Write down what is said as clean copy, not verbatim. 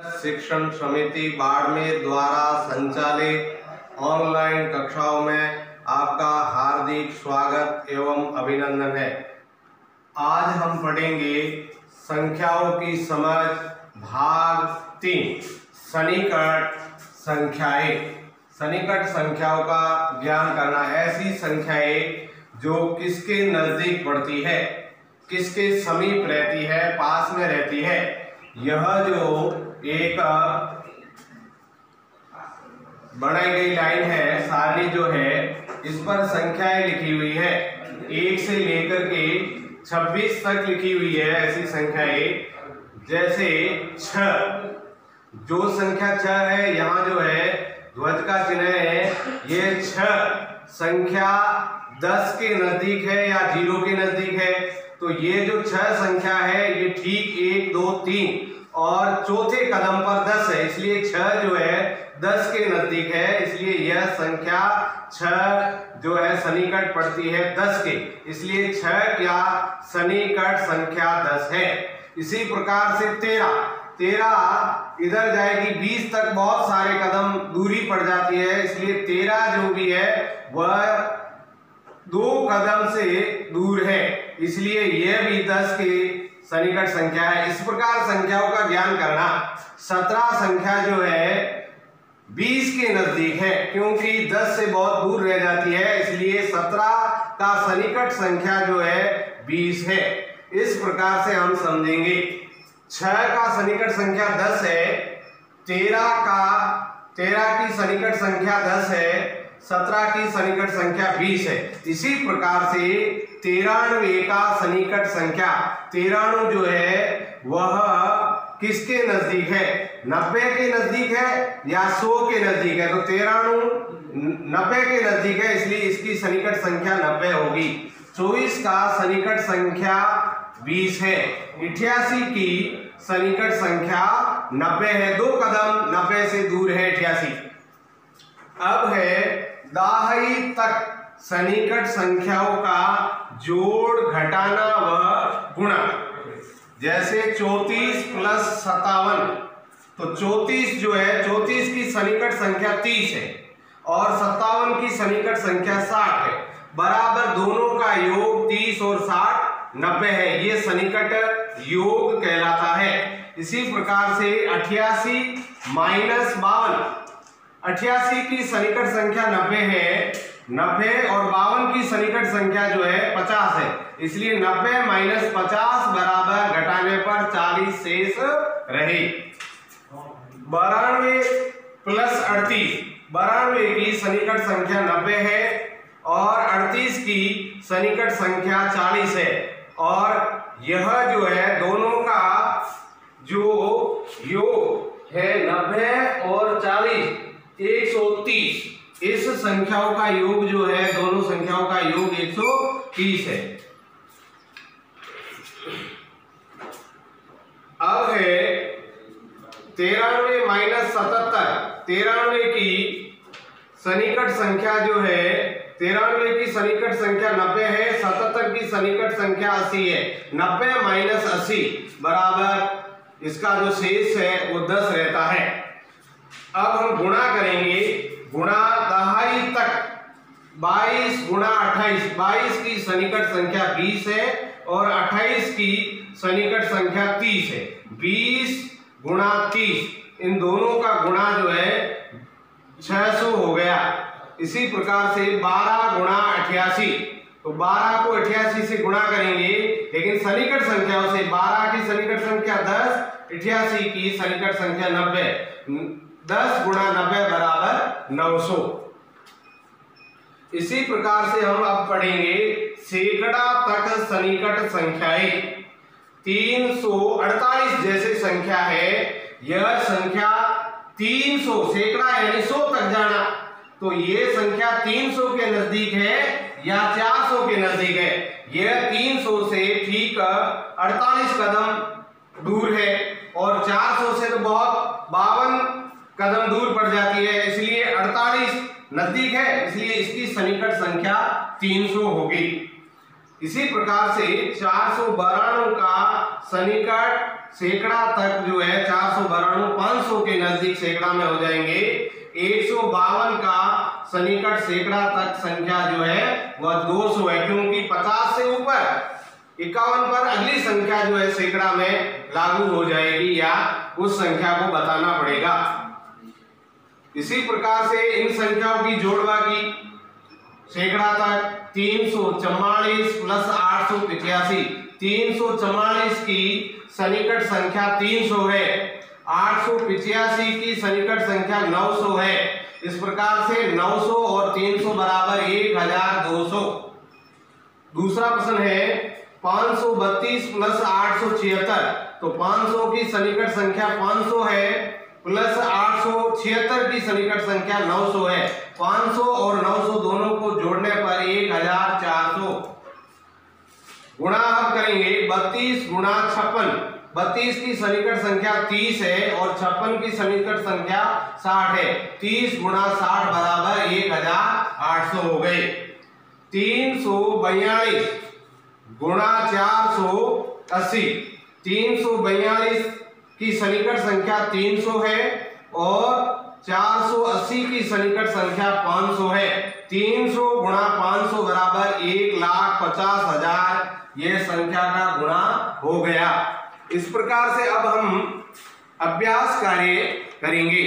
शिक्षण समिति बाड़मेर द्वारा संचालित ऑनलाइन कक्षाओं में आपका हार्दिक स्वागत एवं अभिनंदन है। आज हम पढ़ेंगे संख्याओं की समझ भाग 3 सन्निकट संख्याएं। सन्निकट संख्याओं का ज्ञान करना, ऐसी संख्याएं जो किसके नजदीक पड़ती है, किसके समीप रहती है, पास में रहती है। यह जो एक बनाई गई लाइन है, सारणी जो है, इस पर संख्याएं लिखी हुई है। 1 से लेकर के 26 तक लिखी हुई है ऐसी संख्याएं। जैसे 6, जो संख्या 6 है, यहाँ जो है ध्वज का चिन्ह है, ये 6 संख्या 10 के नजदीक है या 0 के नजदीक है। तो ये जो 6 संख्या है, ये ठीक 1 2 3 और चौथे कदम पर 10 है, इसलिए 6 जो है 10 के नजदीक है, इसलिए यह संख्या 6 जो है सन्निकट पड़ती है 10 के, इसलिए 6 क्या सन्निकट संख्या 10 है। इसी प्रकार से 13 इधर जाएगी 20 तक बहुत सारे कदम दूरी पड़ जाती है, इसलिए 13 जो भी है वह 2 कदम से दूर है, इसलिए यह भी 10 के सन्निकट संख्या है। इस प्रकार संख्याओं का ज्ञान करना। 17 संख्या जो है 20 के नजदीक है, क्योंकि 10 से बहुत दूर रह जाती है, इसलिए 17 का सन्निकट संख्या जो है 20 है। इस प्रकार से हम समझेंगे। 6 का सन्निकट संख्या 10 है, 13 की सन्निकट संख्या 10 है, 17 की सन्निकट संख्या 20 है। इसी प्रकार से 93 का सन्निकट संख्या 93 जो है वह किसके नजदीक है, 90 के नजदीक है या 100 के नजदीक है। तो 93 90 के नजदीक है, इसलिए इसकी सन्निकट संख्या 90 होगी। 24 का सन्निकट संख्या 20 है। 88 की सन्निकट संख्या 90 है, 2 कदम 90 से दूर है 88। अब है दाहिनी तक सन्निकट संख्याओं का जोड़, घटाना व गुणा। जैसे 34 प्लस 57, तो 34 जो है, 34 की सन्निकट संख्या 30 है और 57 की सन्निकट संख्या 60 है, बराबर दोनों का योग 30 और 60 90 है, ये सन्निकट योग कहलाता है। इसी प्रकार से 88 माइनस 52, 88 की सन्निकट संख्या 90 है, 90 और 52 की सन्निकट संख्या जो है 50 है, इसलिए 90 माइनस 50 बराबर घटाने पर 40 शेष रहे। 92 प्लस 38, 92 की सन्निकट संख्या 90 है और 38 की सन्निकट संख्या 40 है, और यह जो है दोनों का जो योग है 90 और 40 130। इस संख्याओं का योग जो है, दोनों संख्याओं का योग 130 है। अब है 93 माइनस 77, 93 की सन्निकट संख्या जो है, 93 की सन्निकट संख्या 90 है, 77 की सन्निकट संख्या 80 है, 90 माइनस 80 बराबर इसका जो शेष है वो 10 रहता है। अब हम गुणा करेंगे। गुणा दहाई तक 22 गुणा 28, 22 की सन्निकट संख्या 20 है और 28 की सन्निकट संख्या 30 है। 20 गुणा 30, इन दोनों का गुणा जो है 600 हो गया। इसी प्रकार से 12 गुणा 88, तो 12 को 88 से गुणा करेंगे, लेकिन सन्निकट संख्याओं से 12 की सन्निकट संख्या 10, 88 की सन्निकट संख्या 90, 10 गुणा 90 बराबर 900। इसी प्रकार से हम अब पढ़ेंगे सैकड़ा तक सन्निकट संख्याएं। 348 जैसे संख्या है, यह संख्या 300 सैकड़ा यानी 100 तक जाना, तो ये संख्या 300 के नजदीक है या 400 के नजदीक है। यह 300 से ठीक 48 कदम दूर है और 400 से तो बहुत 52 कदम दूर पड़ जाती है, इसलिए 48 नजदीक है, इसलिए इसकी सन्निकट संख्या 300 होगी। इसी प्रकार से 492 का सन्निकट सैकड़ा तक जो है 492 500 के नजदीक सैकड़ा में हो जाएंगे। 152 का सन्निकट सैकड़ा तक संख्या जो है वह 200 है, क्योंकि 50 से ऊपर 51 पर अगली संख्या जो है सैकड़ा में लागू हो जाएगी या उस संख्या को बताना पड़ेगा। इसी प्रकार से इन संख्याओं की जोड़वा की सैकड़ा तक 344 प्लस 885, 344 की सन्निकट संख्या 300 है, 885 की सन्निकट संख्या 900 है। इस प्रकार से 900 और 300 बराबर 1200। दूसरा प्रश्न है 532 प्लस 876, तो 500 की सन्निकट संख्या 500 है प्लस 876 की सन्निकट संख्या 900 है। 500 और 900 दोनों को जोड़ने पर 1400 गुणा अब करेंगे 32 गुणा 56। 32 की सन्निकट संख्या 30 है और 56 की सन्निकट संख्या 60 है। 30 गुणा 60 बराबर 1800 हो गए। 342 गुणा 480, 342 की सन्निकट संख्या 300 है और 480 की सन्निकट संख्या 500 है। 300 गुणा 500 बराबर 1,50,000 ये संख्या का गुणा हो गया। इस प्रकार से अब हम अभ्यास कार्य करेंगे।